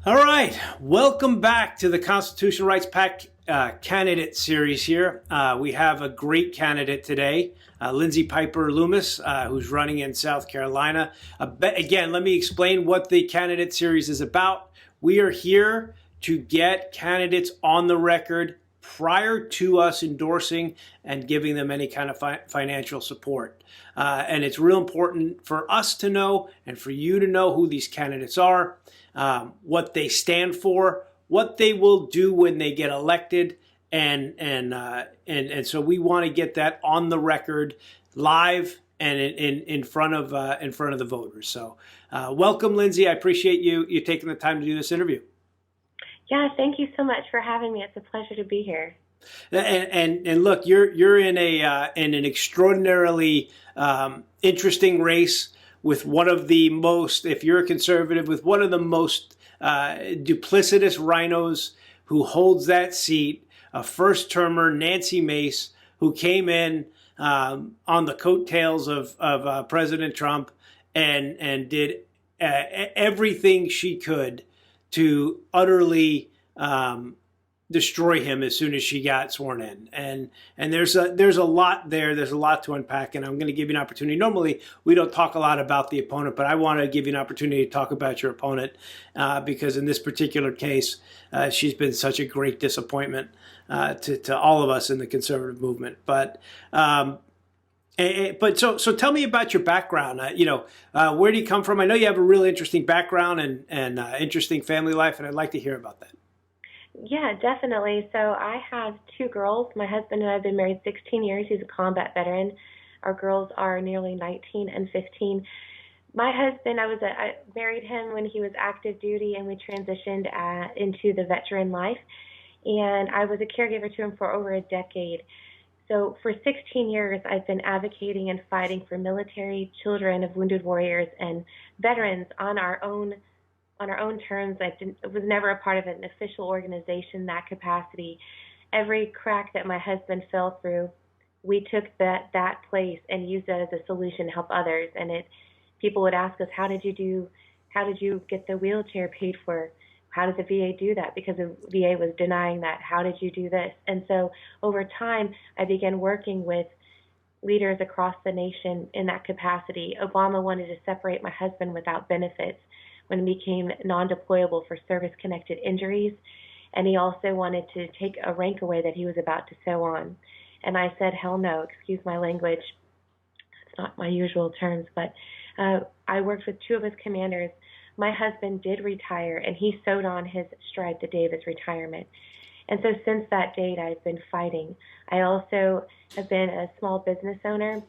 All right, welcome back to the Constitutional Rights Pack candidate series here. We have a great candidate today, Lynz Piper-Loomis, who's running in South Carolina. Again, let me explain what the candidate series is about. We are here to get candidates on the record prior to us endorsing and giving them any kind of financial support. And it's real important for us to know and for you to know who these candidates are, what they stand for, what they will do when they get elected, and so we want to get that on the record, live and in front of the voters. So, welcome, Lynz. I appreciate you taking the time to do this interview. Yeah, thank you so much for having me. It's a pleasure to be here. And look, you're in an extraordinarily interesting race with one of the most, if you're a conservative, with one of the most duplicitous rhinos who holds that seat, a first-termer, Nancy Mace, who came in on the coattails of President Trump and did everything she could to utterly destroy him as soon as she got sworn in. And there's a lot there. There's a lot to unpack, and I'm going to give you an opportunity. Normally, we don't talk a lot about the opponent, but I want to give you an opportunity to talk about your opponent because in this particular case, she's been such a great disappointment to all of us in the conservative movement. But so tell me about your background. Where do you come from? I know you have a really interesting background and interesting family life, and I'd like to hear about that. Yeah, definitely. So I have two girls. My husband and I have been married 16 years. He's a combat veteran. Our girls are nearly 19 and 15. My husband, I married him when he was active duty, and we transitioned into the veteran life. And I was a caregiver to him for over a decade. So for 16 years, I've been advocating and fighting for military, children of wounded warriors, and veterans on our own terms. I was never a part of an official organization, that capacity. Every crack that my husband fell through, we took that place and used it as a solution to help others. And people would ask us, how did you get the wheelchair paid for? How did the VA do that? Because the VA was denying that. How did you do this? And so over time, I began working with leaders across the nation in that capacity. Obama wanted to separate my husband without benefits when he became non-deployable for service-connected injuries. And he also wanted to take a rank away that he was about to sew on. And I said, hell no, excuse my language. It's not my usual terms, but I worked with two of his commanders. My husband did retire, and he sewed on his stride the day of his retirement. And so since that date, I've been fighting. I also have been a small business owner,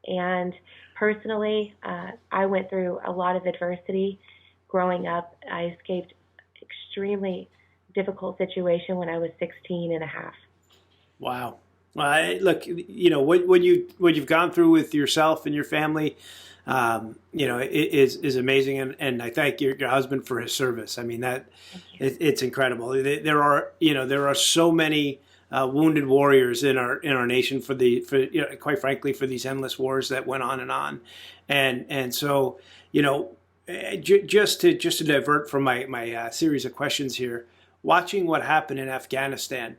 and personally, I went through a lot of adversity growing up. I escaped extremely difficult situation when I was 16 and a half. Wow. Look, what you've gone through with yourself and your family, is amazing, and I thank your husband for his service. I mean it's incredible. There are so many wounded warriors in our nation for quite frankly for these endless wars that went on, and so just to divert from my series of questions here, watching what happened in Afghanistan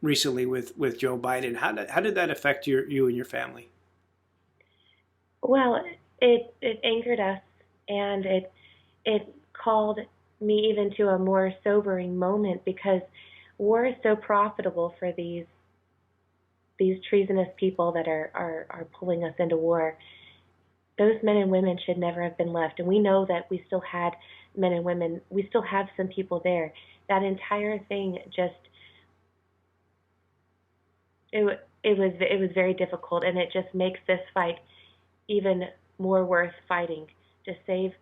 recently with Joe Biden, how did that affect you and your family? Well, it angered us, and it called me even to a more sobering moment, because war is so profitable for these treasonous people that are pulling us into war. Those men and women should never have been left, and we know that we still had men and women. We still have some people there. That entire thing it was very difficult, and it just makes this fight even more worth fighting to save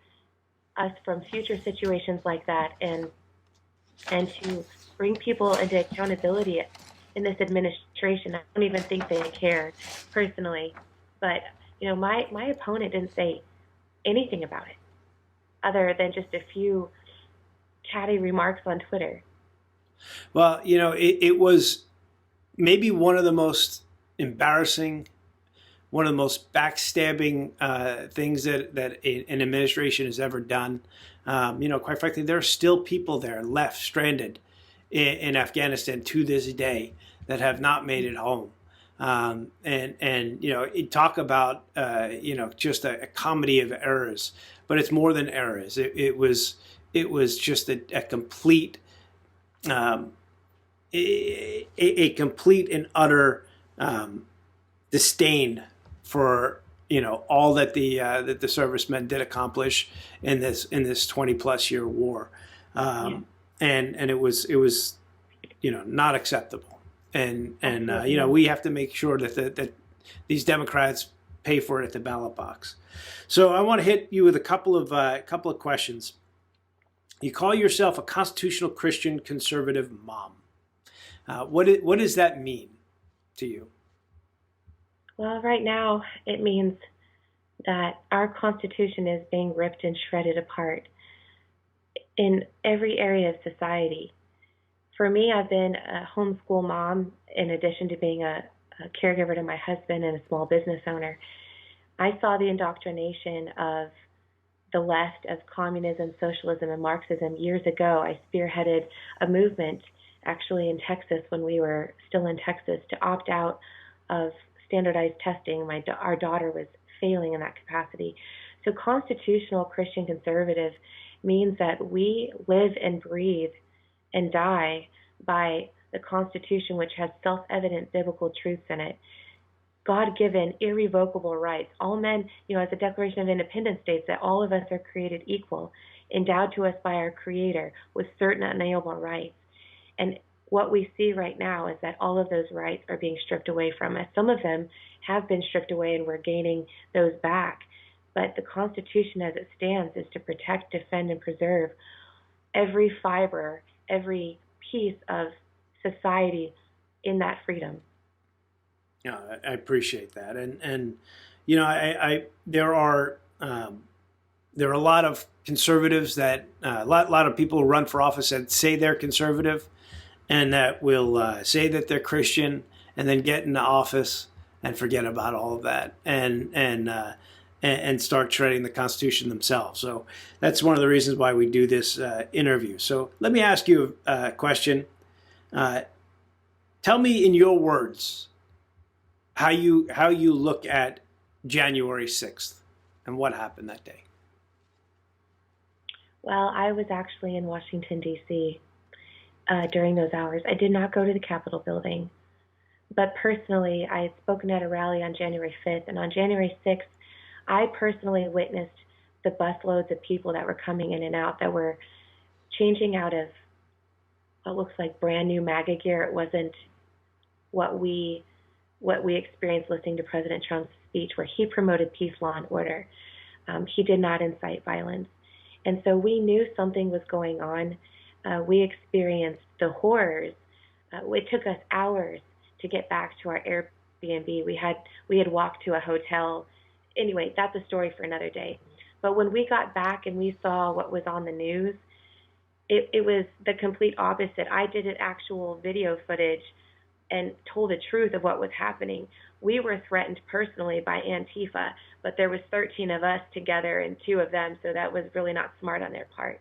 us from future situations like that, and to bring people into accountability in this administration. I don't even think they care personally, but my opponent didn't say anything about it other than just a few catty remarks on Twitter. Well, it was maybe one of the most embarrassing, one of the most backstabbing things that an administration has ever done. Quite frankly, there are still people there left stranded in Afghanistan to this day that have not made it home. Talk about just a comedy of errors, but it's more than errors. It was just a complete a complete and utter disdain for all that the servicemen did accomplish in this 20+ year war, and it was not acceptable, and we have to make sure that these Democrats pay for it at the ballot box. So I want to hit you with a couple of questions. You call yourself a constitutional Christian conservative mom. What does that mean to you? Well, right now it means that our Constitution is being ripped and shredded apart in every area of society. For me, I've been a homeschool mom in addition to being a caregiver to my husband and a small business owner. I saw the indoctrination of the left of communism, socialism, and Marxism years ago. I spearheaded a movement actually in Texas when we were still in Texas to opt out of standardized testing. Our daughter was failing in that capacity. So constitutional Christian conservative means that we live and breathe and die by the Constitution, which has self-evident biblical truths in it. God-given, irrevocable rights. All men, as the Declaration of Independence states, that all of us are created equal, endowed to us by our Creator with certain unalienable rights. And what we see right now is that all of those rights are being stripped away from us. Some of them have been stripped away and we're gaining those back. But the Constitution as it stands is to protect, defend, and preserve every fiber, every piece of society in that freedom. Yeah, I appreciate that, and there are a lot of conservatives that a lot of people who run for office that say they're conservative, and that will say that they're Christian, and then get into office and forget about all of that, and start shredding the Constitution themselves. So that's one of the reasons why we do this interview. So let me ask you a question. Tell me in your words how you look at January 6th and what happened that day. Well, I was actually in Washington, D.C. During those hours. I did not go to the Capitol building, but personally, I had spoken at a rally on January 5th, and on January 6th, I personally witnessed the busloads of people that were coming in and out, that were changing out of what looks like brand new MAGA gear. It wasn't what we experienced listening to President Trump's speech, where he promoted peace, law, and order. He did not incite violence. And so we knew something was going on. We experienced the horrors. It took us hours to get back to our Airbnb. We had walked to a hotel. Anyway, that's a story for another day. But when we got back and we saw what was on the news, it was the complete opposite. I did an actual video footage and told the truth of what was happening. We were threatened personally by Antifa, but there was 13 of us together and 2 of them, so that was really not smart on their part.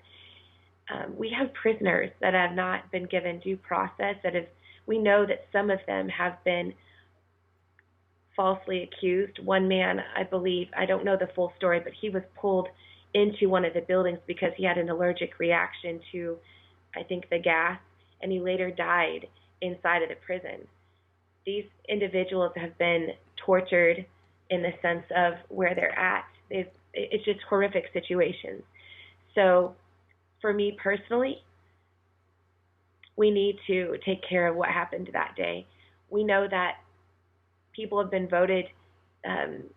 We have prisoners that have not been given due process. We know that some of them have been falsely accused. One man, I believe, I don't know the full story, but he was pulled into one of the buildings because he had an allergic reaction to, I think, the gas, and he later died inside of the prison. These individuals have been tortured in the sense of where they're at. It's just horrific situations. So for me personally, we need to take care of what happened that day. We know that people have been voted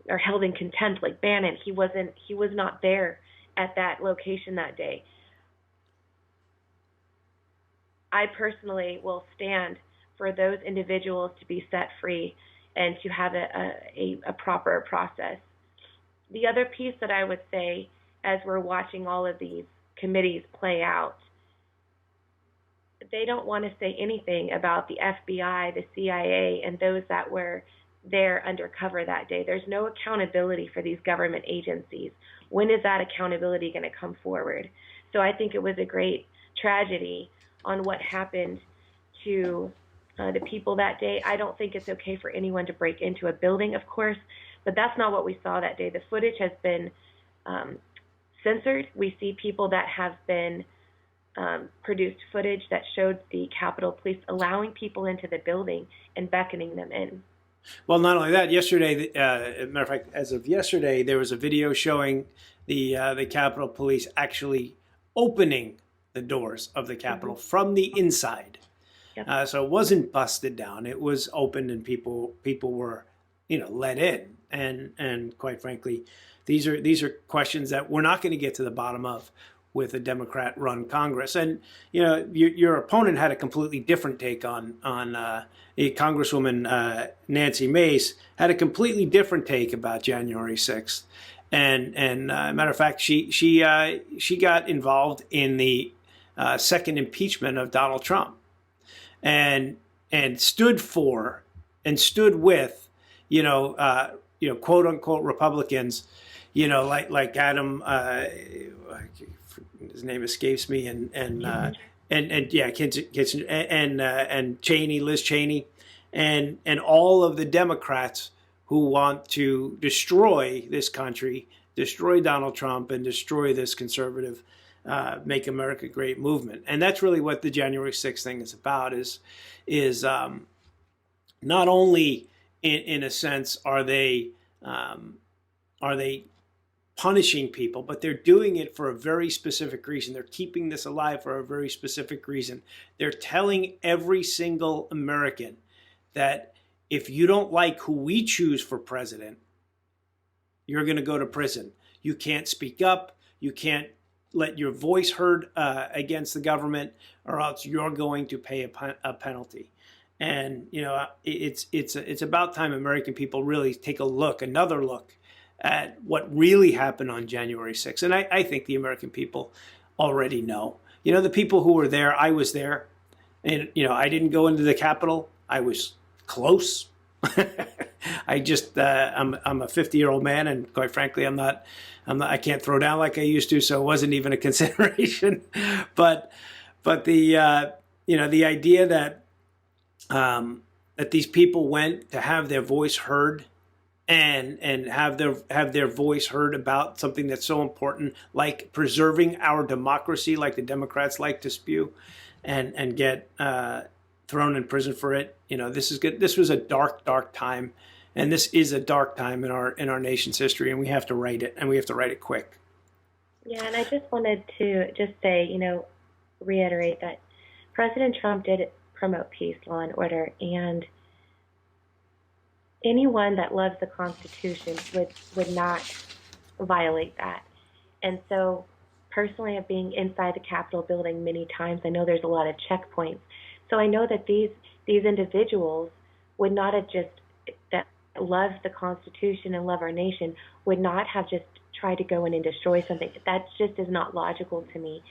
or held in contempt, like Bannon. He was not there at that location that day. I personally will stand for those individuals to be set free and to have a proper process. The other piece that I would say, as we're watching all of these committees play out, they don't want to say anything about the FBI, the CIA, and those that were there undercover that day. There's no accountability for these government agencies. When is that accountability going to come forward? So I think it was a great tragedy on what happened to the people that day. I don't think it's okay for anyone to break into a building, of course, but that's not what we saw that day. The footage has been censored. We see people that have been produced footage that showed the Capitol Police allowing people into the building and beckoning them in. Well, not only that, yesterday, as a matter of fact, as of yesterday, there was a video showing the Capitol Police actually opening the doors of the Capitol from the inside. Yep. So it wasn't busted down; it was opened, and people were, let in. And quite frankly, these are questions that we're not going to get to the bottom of with a Democrat-run Congress. And your opponent had a completely different take on Congresswoman Nancy Mace had a completely different take about January 6th. And matter of fact, she got involved in the second impeachment of Donald Trump, and stood for and stood with quote unquote Republicans, like Adam. His name escapes me, and Cheney, Liz Cheney, and all of the Democrats who want to destroy this country, destroy Donald Trump, and destroy this conservative Make America Great movement. And that's really what the January 6th thing is about, is not only in a sense are they punishing people, but they're doing it for a very specific reason. They're keeping this alive for a very specific reason. They're telling every single American that if you don't like who we choose for president, you're going to go to prison. You can't speak up. You can't let your voice heard against the government, or else you're going to pay a penalty. And it's about time American people really take another look at what really happened on January 6th. And I think the American people already know. The people who were there, I was there. And, I didn't go into the Capitol. I was close. I just, I'm a 50-year-old man, and quite frankly, I can't throw down like I used to, so it wasn't even a consideration. But the, the idea that these people went to have their voice heard, and have their voice heard about something that's so important, like preserving our democracy, like the Democrats like to spew, and get thrown in prison for it. This is good. This was a dark time, and this is a dark time in our nation's history, and we have to write it, and we have to write it quick. Yeah, and I just wanted to say, reiterate that President Trump did promote peace, law, and order, and anyone that loves the Constitution would not violate that. And so, personally, of being inside the Capitol building many times, I know there's a lot of checkpoints. So I know that these individuals would not have that love the Constitution and love our nation, would not have just tried to go in and destroy something. That just is not logical to me.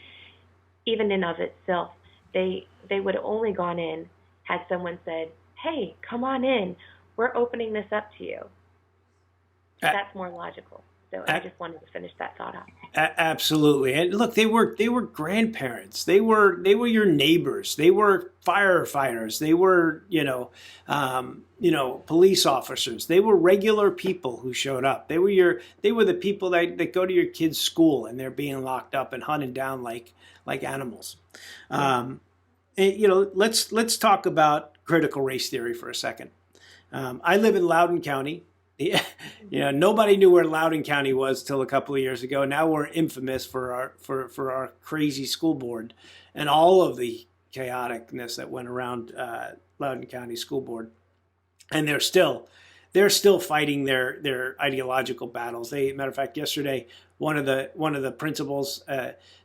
Even in of itself, they would have only gone in had someone said, "Hey, come on in. We're opening this up to you." That's more logical. So I just wanted to finish that thought out. Absolutely. And look, they were grandparents. They were your neighbors. They were firefighters. They were, police officers. They were regular people who showed up. They were the people that go to your kids' school, and they're being locked up and hunted down like animals. Let's talk about critical race theory for a second. I live in Loudoun County. Nobody knew where Loudoun County was till a couple of years ago. Now we're infamous for our crazy school board and all of the chaoticness that went around Loudoun County School Board. And they're still fighting their ideological battles. Matter of fact, yesterday one of the principals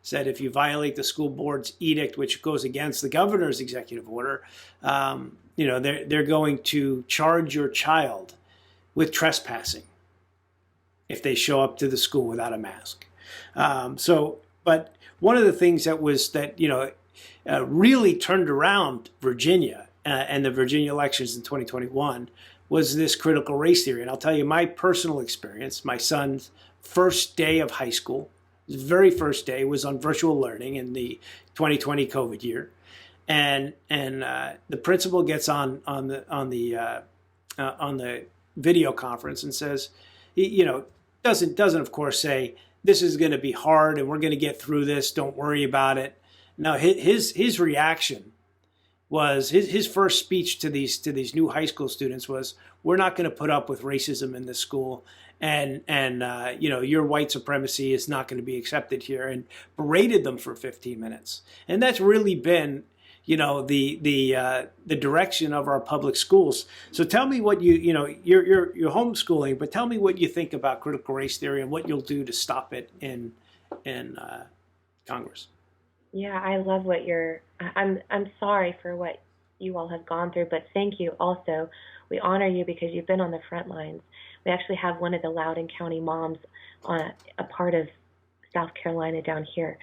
said if you violate the school board's edict, which goes against the governor's executive order, they're going to charge your child with trespassing if they show up to the school without a mask. But one of the things that really turned around Virginia and the Virginia elections in 2021 was this critical race theory. And I'll tell you my personal experience. My son's first day of high school His very first day was on virtual learning in the 2020 COVID year, and the principal gets on the video conference and says, doesn't of course say this is going to be hard and we're going to get through this. Don't worry about it. No, his reaction was his first speech to these new high school students was, we're not going to put up with racism in this school, and your white supremacy is not going to be accepted here, and berated them for 15 minutes. And that's really been the direction of our public schools. So tell me what you're homeschooling, but tell me what you think about critical race theory and what you'll do to stop it in Congress. Yeah, I love what I'm sorry for what you all have gone through, but thank you also. We honor you because you've been on the front lines. We actually have one of the Loudoun County moms on a part of South Carolina down here.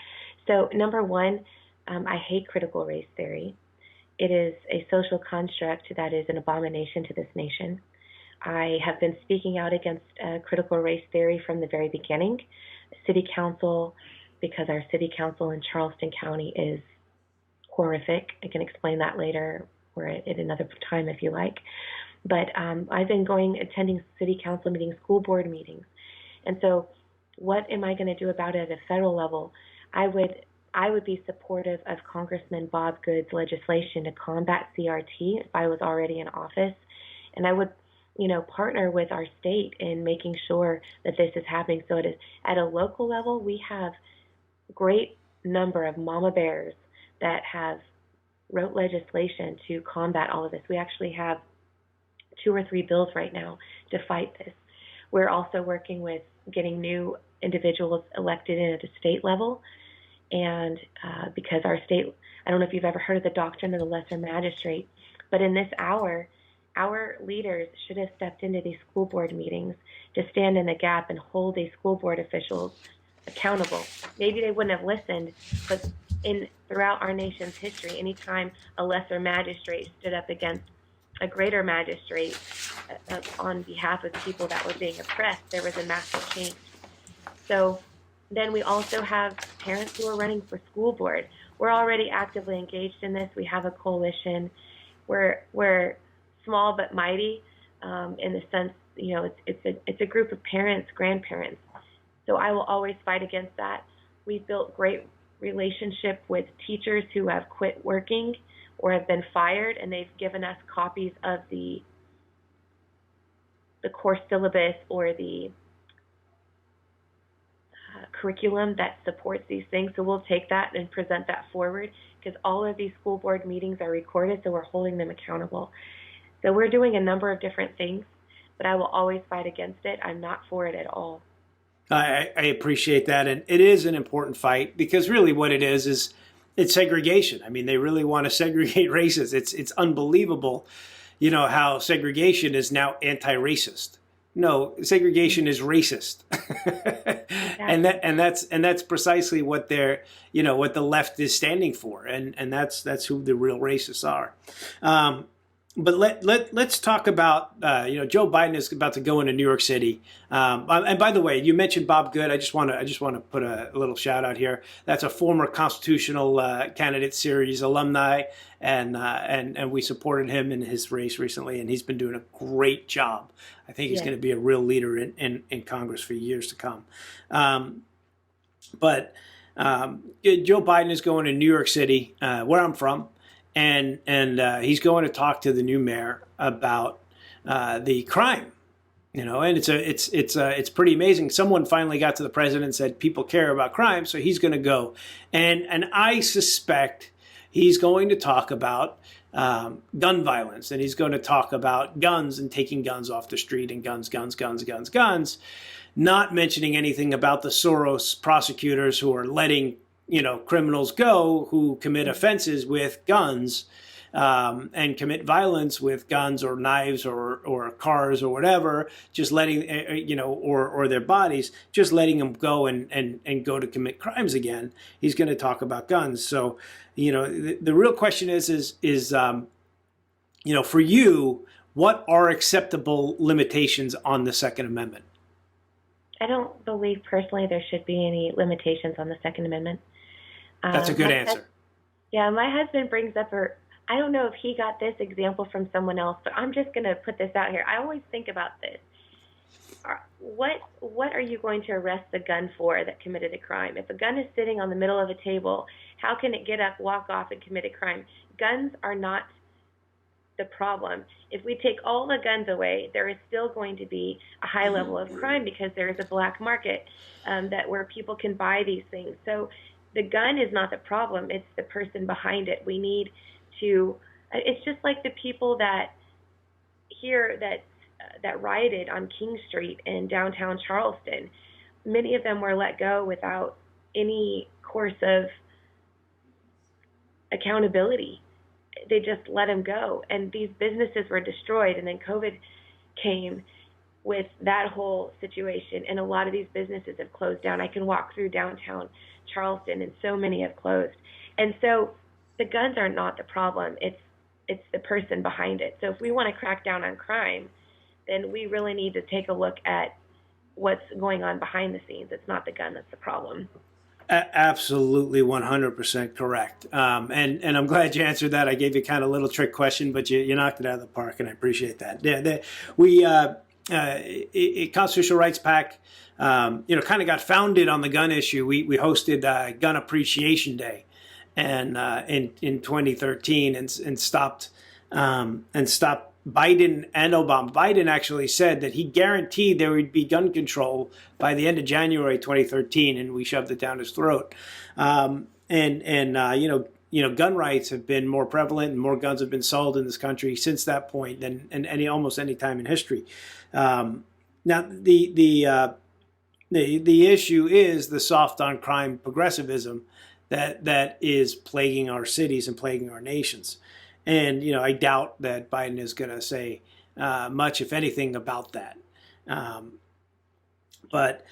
So number one, I hate critical race theory. It is a social construct that is an abomination to this nation. I have been speaking out against critical race theory from the very beginning. City council, because our city council in Charleston County is horrific. I can explain that later or at another time if you like. But I've been attending city council meetings, school board meetings. And so what am I going to do about it at a federal level? I would be supportive of Congressman Bob Good's legislation to combat CRT if I was already in office. And I would, partner with our state in making sure that this is happening. So at a local level, we have a great number of mama bears that have wrote legislation to combat all of this. We actually have 2 or 3 bills right now to fight this. We're also working with getting new individuals elected in at the state level. And because our state, I don't know if you've ever heard of the doctrine of the lesser magistrate, but in this hour, our leaders should have stepped into these school board meetings to stand in the gap and hold these school board officials accountable. Maybe they wouldn't have listened, but throughout our nation's history, anytime a lesser magistrate stood up against a greater magistrate on behalf of people that were being oppressed, there was a massive change. So then we also have parents who are running for school board. We're already actively engaged in this. We have a coalition. We're small but mighty in the sense, it's a group of parents, grandparents. So I will always fight against that. We've built great relationship with teachers who have quit working or have been fired, and they've given us copies of the course syllabus or the curriculum that supports these things. So we'll take that and present that forward, because all of these school board meetings are recorded, so we're holding them accountable. So we're doing a number of different things, but I will always fight against it. I'm not for it at all. I appreciate that, and it is an important fight, because really what it is it's segregation. I mean, they really want to segregate races. It's unbelievable, how segregation is now anti-racist. No, segregation is racist. Exactly. and that's precisely what what the left is standing for, and that's who the real racists are. But let's talk about Joe Biden is about to go into New York City. And by the way, you mentioned Bob Good. I just want to put a little shout out here. That's a former constitutional candidate series alumni, and we supported him in his race recently, and he's been doing a great job. I think he's going to be a real leader in Congress for years to come. But Joe Biden is going to New York City, where I'm from. And he's going to talk to the new mayor about the crime, and it's pretty amazing. Someone finally got to the president and said people care about crime, so he's going to go, and I suspect he's going to talk about gun violence, and he's going to talk about guns and taking guns off the street and guns, not mentioning anything about the Soros prosecutors who are letting criminals go who commit offenses with guns and commit violence with guns or knives or cars or whatever, just letting, or their bodies, just letting them go and go to commit crimes again. He's going to talk about guns. So, the real question is for you, what are acceptable limitations on the Second Amendment? I don't believe personally there should be any limitations on the Second Amendment. That's a good My answer. Yeah, my husband brings up, or I don't know if he got this example from someone else, but I'm just going to put this out here. I always think about this. What are you going to arrest the gun for that committed a crime? If a gun is sitting on the middle of a table, how can it get up, walk off, and commit a crime? Guns are not the problem. If we take all the guns away, there is still going to be a high level of crime because there is a black market that where people can buy these things. So the gun is not the problem. It's the person behind it. We need to. It's just like the people that here that rioted on King Street in downtown Charleston. Many of them were let go without any course of accountability. They just let them go, and these businesses were destroyed. And then COVID came with that whole situation, and a lot of these businesses have closed down. I can walk through downtown Charleston, and so many have closed. And so the guns are not the problem. It's the person behind it. So if we want to crack down on crime, then we really need to take a look at what's going on behind the scenes. It's not the gun that's the problem. Absolutely, 100% correct. And I'm glad you answered that. I gave you kind of a little trick question, but you knocked it out of the park, and I appreciate that. Constitutional Rights PAC, kind of got founded on the gun issue. We hosted Gun Appreciation Day, and in 2013, and stopped Biden and Obama. Biden actually said that he guaranteed there would be gun control by the end of January 2013, and we shoved it down his throat. Gun rights have been more prevalent, and more guns have been sold in this country since that point than almost any time in history. Now, the issue is the soft on crime progressivism that is plaguing our cities and plaguing our nations. And, I doubt that Biden is going to say much, if anything, about that. But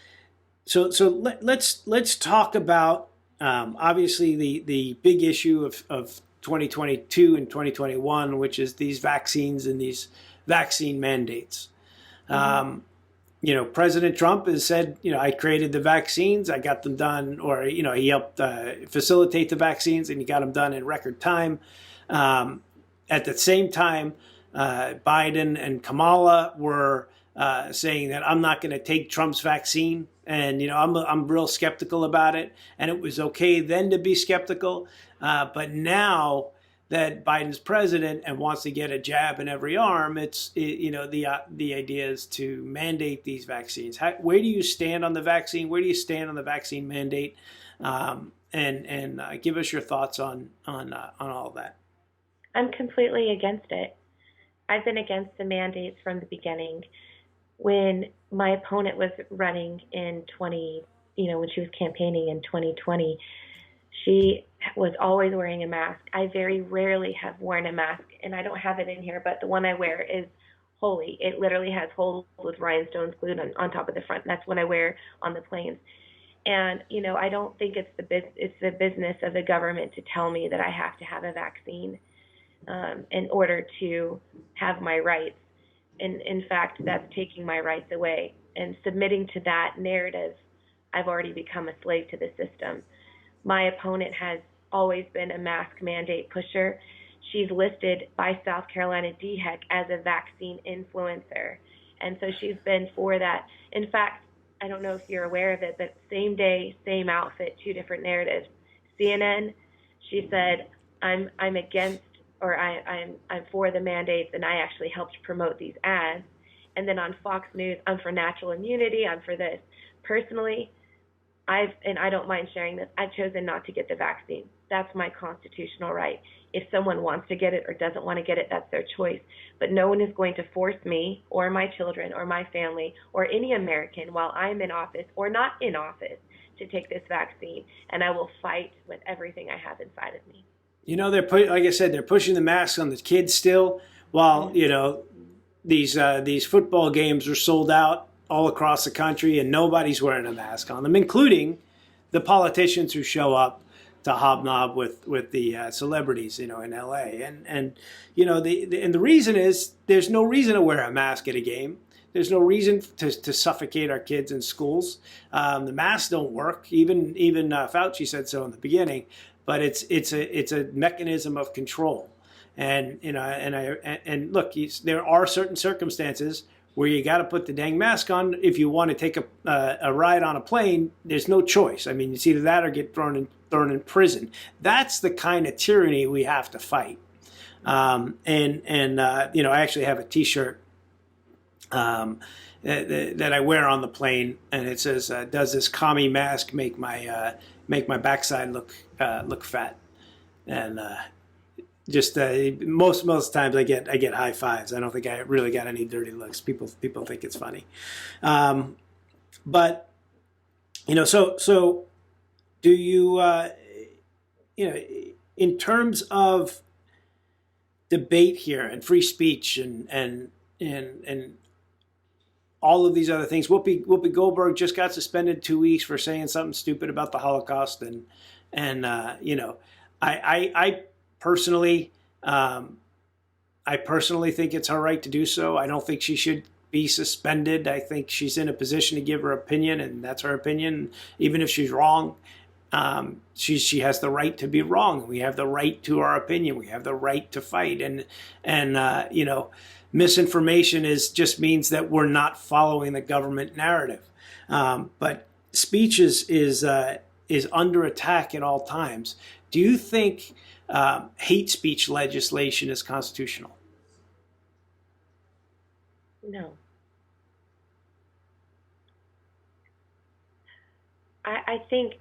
let's talk about, obviously, the big issue of 2022 and 2021, which is these vaccines and these vaccine mandates. President Trump has said, I created the vaccines, I got them done, or, he helped facilitate the vaccines, and he got them done in record time. At the same time, Biden and Kamala were saying that I'm not going to take Trump's vaccine, and I'm real skeptical about it. And it was okay then to be skeptical, but now that Biden's president and wants to get a jab in every arm, the idea is to mandate these vaccines. Where do you stand on the vaccine? Where do you stand on the vaccine mandate? And give us your thoughts on all of that. I'm completely against it. I've been against the mandates from the beginning. When my opponent was running in when she was campaigning in 2020, she was always wearing a mask. I very rarely have worn a mask, and I don't have it in here, but the one I wear is holy. It literally has holes with rhinestones glued on top of the front. That's what I wear on the planes. And, I don't think it's the business of the government to tell me that I have to have a vaccine in order to have my rights. And in fact, that's taking my rights away. And submitting to that narrative, I've already become a slave to the system. My opponent has always been a mask mandate pusher. She's listed by South Carolina DHEC as a vaccine influencer. And so she's been for that. In fact, I don't know if you're aware of it, but same day, same outfit, two different narratives. CNN, she said, I'm against, or I'm for the mandates, and I actually helped promote these ads. And then on Fox News, I'm for natural immunity, I'm for this. Personally, and I don't mind sharing this, I've chosen not to get the vaccine. That's my constitutional right. If someone wants to get it or doesn't want to get it, that's their choice. But no one is going to force me or my children or my family or any American while I'm in office or not in office to take this vaccine. And I will fight with everything I have inside of me. Like I said, they're pushing the masks on the kids still, while these football games are sold out all across the country, and nobody's wearing a mask on them, including the politicians who show up to hobnob with the celebrities, in LA. And the reason is there's no reason to wear a mask at a game. There's no reason to suffocate our kids in schools. The masks don't work. Even Fauci said so in the beginning, but it's a mechanism of control. And and look, there are certain circumstances where you got to put the dang mask on if you want to take a ride on a plane. There's no choice. I mean, it's either that or get thrown in prison. That's the kind of tyranny we have to fight. I actually have a T-shirt that I wear on the plane, and it says, "Does this commie mask make my backside look fat?" And just most times I get high fives. I don't think I really got any dirty looks. People think it's funny, but so do you in terms of debate here and free speech and all of these other things. Whoopi Goldberg just got suspended 2 weeks for saying something stupid about the Holocaust, and I personally think it's her right to do so. I don't think she should be suspended. I think she's in a position to give her opinion, and that's her opinion, even if she's wrong. She has the right to be wrong. We have the right to our opinion. We have the right to fight. And misinformation just means that we're not following the government narrative. But speech is under attack at all times. Do you think hate speech legislation is constitutional? No. I think,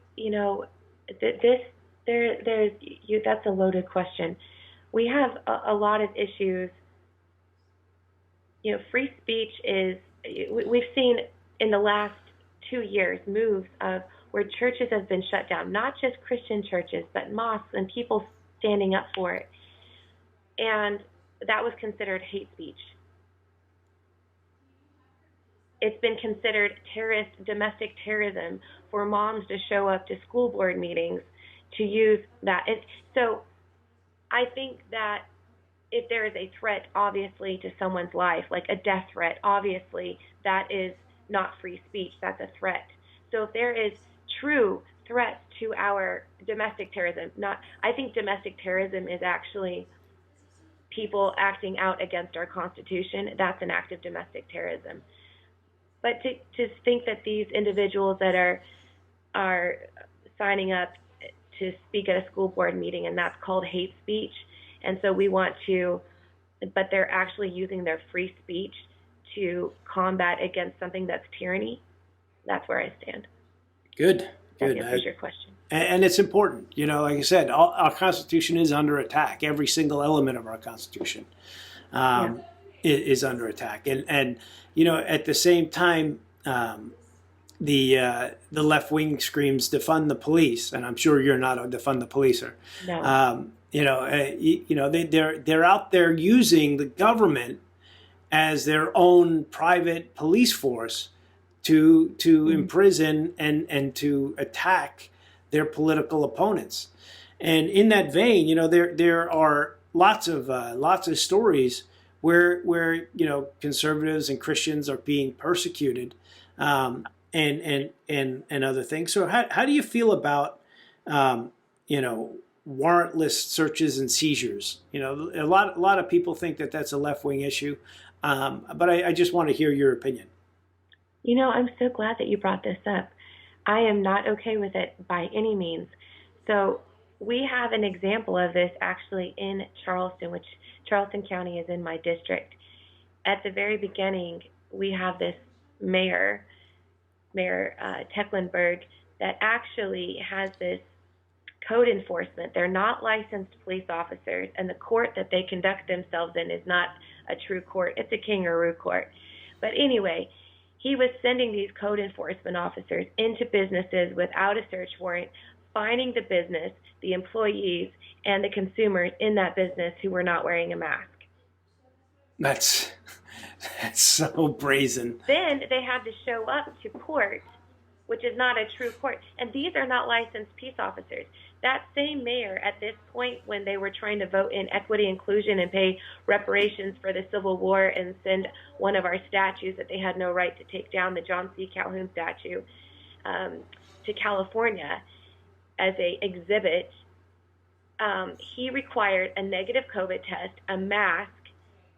that's a loaded question. We have a lot of issues. Free speech we've seen in the last 2 years moves of where churches have been shut down, not just Christian churches, but mosques and people standing up for it. And that was considered hate speech. It's been considered domestic terrorism for moms to show up to school board meetings to use that. So I think that if there is a threat, obviously, to someone's life, like a death threat, obviously, that is not free speech. That's a threat. So if there is true threats to our domestic terrorism, I think domestic terrorism is actually people acting out against our Constitution. That's an act of domestic terrorism. But to think that these individuals that are signing up to speak at a school board meeting, and that's called hate speech, and so but they're actually using their free speech to combat against something that's tyranny, that's where I stand. Good. That answers your question. And it's important. Like I said, our Constitution is under attack. Every single element of our Constitution is under attack. And at the same time, the left wing screams defund the police, and I'm sure you're not a defund the policer. No. They're out there using the government as their own private police force to imprison and to attack their political opponents. And in that vein, there are lots of stories where conservatives and Christians are being persecuted, and other things. So how do you feel about warrantless searches and seizures? A lot of people think that that's a left-wing issue, but I just want to hear your opinion. I'm so glad that you brought this up. I am not okay with it by any means. So we have an example of this actually in Charleston, which Charleston County is in my district. At the very beginning, we have this Mayor Tecklenburg, that actually has this code enforcement. They're not licensed police officers, and the court that they conduct themselves in is not a true court. It's a kangaroo court. But anyway, he was sending these code enforcement officers into businesses without a search warrant, finding the business, the employees, and the consumers in that business who were not wearing a mask. That's so brazen. Then they had to show up to court, which is not a true court. And these are not licensed peace officers. that same mayor at this point, when they were trying to vote in equity inclusion and pay reparations for the Civil War and send one of our statues that they had no right to take down, the John C. Calhoun statue, to California as a exhibit, he required a negative COVID test, a mask,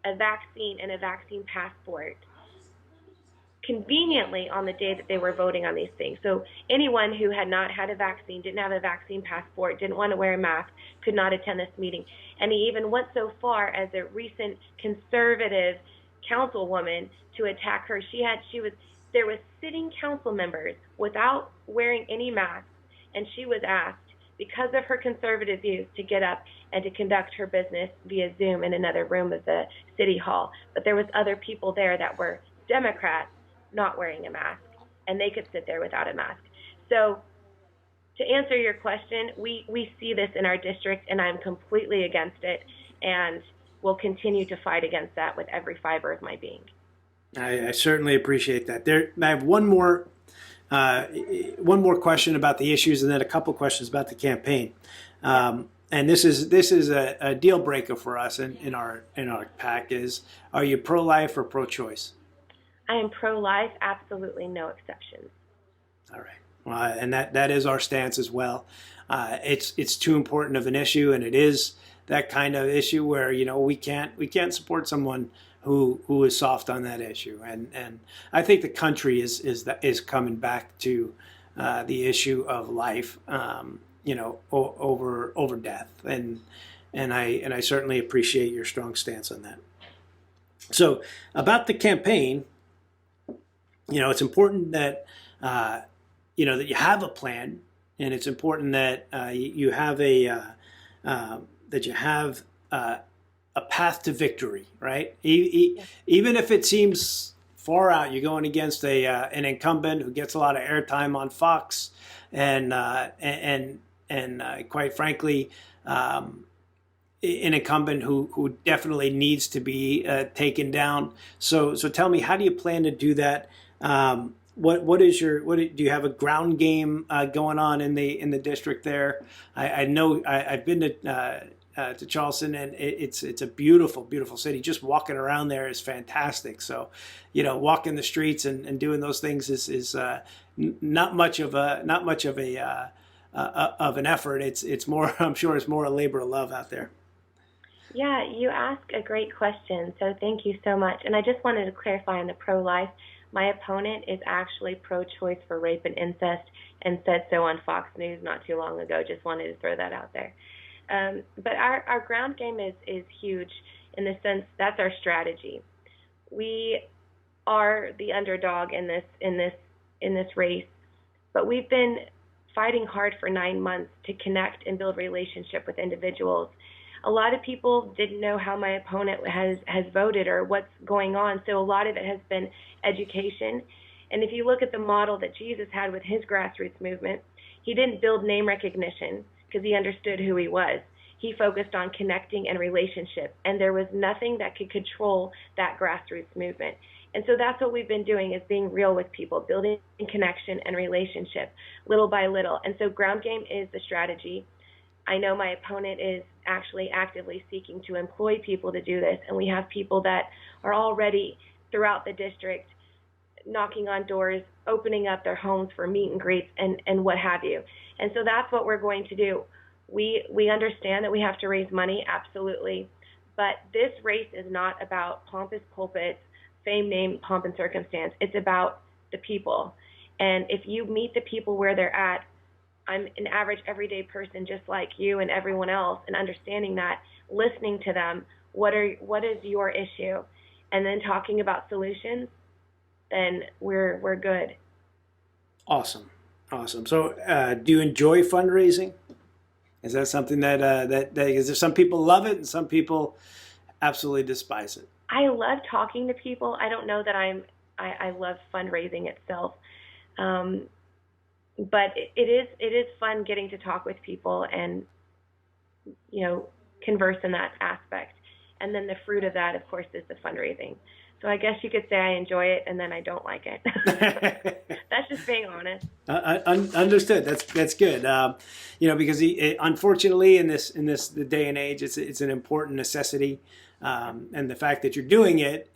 a vaccine, and a vaccine passport conveniently on the day that they were voting on these things. So anyone who had not had a vaccine, didn't have a vaccine passport, didn't want to wear a mask, could not attend this meeting. And he even went so far as a recent conservative councilwoman to attack her. There was sitting council members without wearing any masks, and she was asked, because of her conservative views, to get up and to conduct her business via Zoom in another room of the city hall. But there was other people there that were Democrats not wearing a mask, and they could sit there without a mask. So to answer your question, we see this in our district, and I'm completely against it, and will continue to fight against that with every fiber of my being. I certainly appreciate that. I have one more question about the issues, and then a couple questions about the campaign. And this is a deal breaker for us in our PAC. Are you pro-life or pro-choice? I am pro-life, absolutely no exceptions. All right. Well, and that is our stance as well. It's too important of an issue, and it is that kind of issue where we can't support someone who is soft on that issue. And I think the country is coming back to the issue of life, over death, and I certainly appreciate your strong stance on that. So about the campaign. It's important that that you have a plan, and it's important that you have a path to victory, right? Even if it seems far out, you're going against an incumbent who gets a lot of airtime on Fox, and quite frankly, an incumbent who definitely needs to be taken down. So tell me, how do you plan to do that? Do you have a ground game going on in the district there? I know I've been to Charleston, and it's a beautiful, beautiful city. Just walking around there is fantastic. So, walking the streets and doing those things is not much of an effort. It's more, I'm sure it's more a labor of love out there. Yeah, you ask a great question, so thank you so much. And I just wanted to clarify on the pro-life. My opponent is actually pro-choice for rape and incest, and said so on Fox News not too long ago. Just wanted to throw that out there. But our ground game is huge in the sense that's our strategy. We are the underdog in this race, but we've been fighting hard for 9 months to connect and build relationship with individuals. A lot of people didn't know how my opponent has voted or what's going on, so a lot of it has been education. And if you look at the model that Jesus had with his grassroots movement, he didn't build name recognition because he understood who he was. He focused on connecting and relationship, and there was nothing that could control that grassroots movement. And so that's what we've been doing, is being real with people, building connection and relationship little by little. And so ground game is the strategy. I know my opponent is actually actively seeking to employ people to do this, and we have people that are already throughout the district knocking on doors, opening up their homes for meet and greets and what have you. And so that's what we're going to do. We understand that we have to raise money, absolutely, but this race is not about pompous pulpits, fame, name, pomp, and circumstance. It's about the people. And if you meet the people where they're at, I'm an average everyday person just like you and everyone else, and understanding that, listening to them, what is your issue, and then talking about solutions, then we're good. Awesome. So do you enjoy fundraising? Is that something that is there some people love it and some people absolutely despise it? I love talking to people. I don't know that I love fundraising itself. But it is fun getting to talk with people and, converse in that aspect. And then the fruit of that, of course, is the fundraising. So I guess you could say I enjoy it and then I don't like it. That's just being honest. Understood. That's good. Because unfortunately, in this the day and age, it's an important necessity, and the fact that you're doing it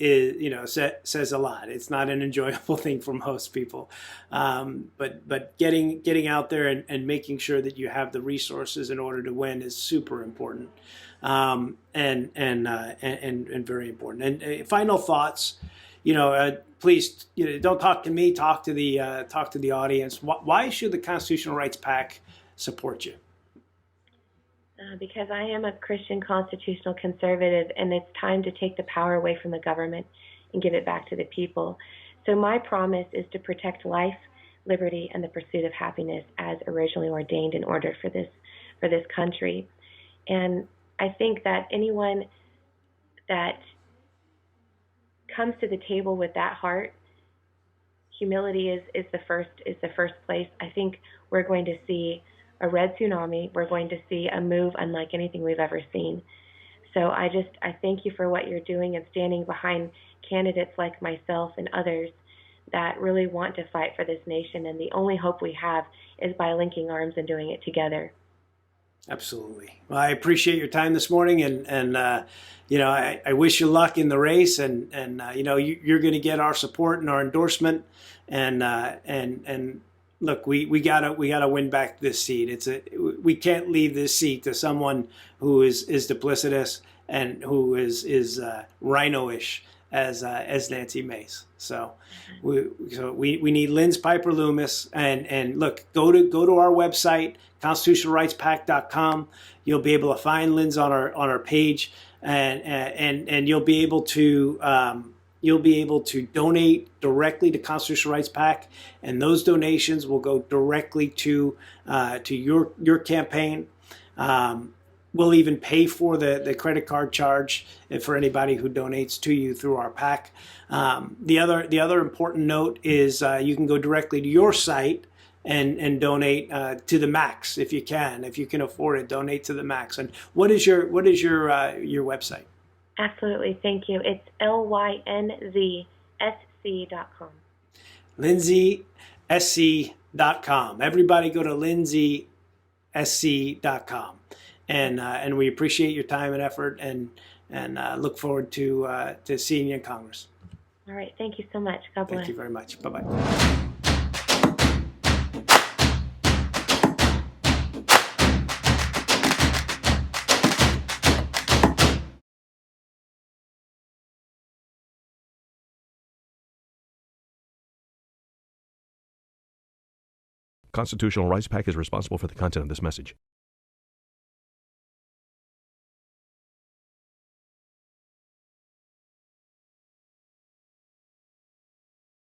says a lot. It's not an enjoyable thing for most people, but getting out there and making sure that you have the resources in order to win is super important, and very important. And final thoughts. Please, don't talk to me. Talk to the audience. Why should the Constitutional Rights PAC support you? Because I am a Christian constitutional conservative, and it's time to take the power away from the government and give it back to the people. So my promise is to protect life, liberty, and the pursuit of happiness as originally ordained in order for this country. And I think that anyone that comes to the table with that heart, humility is the first place. I think we're going to see a red tsunami. We're going to see a move unlike anything we've ever seen. So I thank you for what you're doing and standing behind candidates like myself and others that really want to fight for this nation. And the only hope we have is by linking arms and doing it together. Absolutely. Well, I appreciate your time this morning, and I wish you luck in the race, and you're going to get our support and our endorsement, and look, we gotta win back this seat. We can't leave this seat to someone who is duplicitous and who is rhino-ish as Nancy Mace. So we need Lynz Piper-Loomis, and look, go to our website, constitutionalrightspac.com. You'll be able to find Lynz on our page, and you'll be able to donate directly to Constitutional Rights PAC, and those donations will go directly to your campaign. We'll even pay for the credit card charge for anybody who donates to you through our PAC. The other important note is you can go directly to your site and donate to the max if you can afford it. Donate to the max. And what is your website? Absolutely, thank you. It's lynzsc.com. lynzsc.com. Everybody go to lynzsc.com. And we appreciate your time and effort, and look forward to seeing you in Congress. All right. Thank you so much. God bless. Thank you very much. Bye-bye. Constitutional Rights PAC is responsible for the content of this message.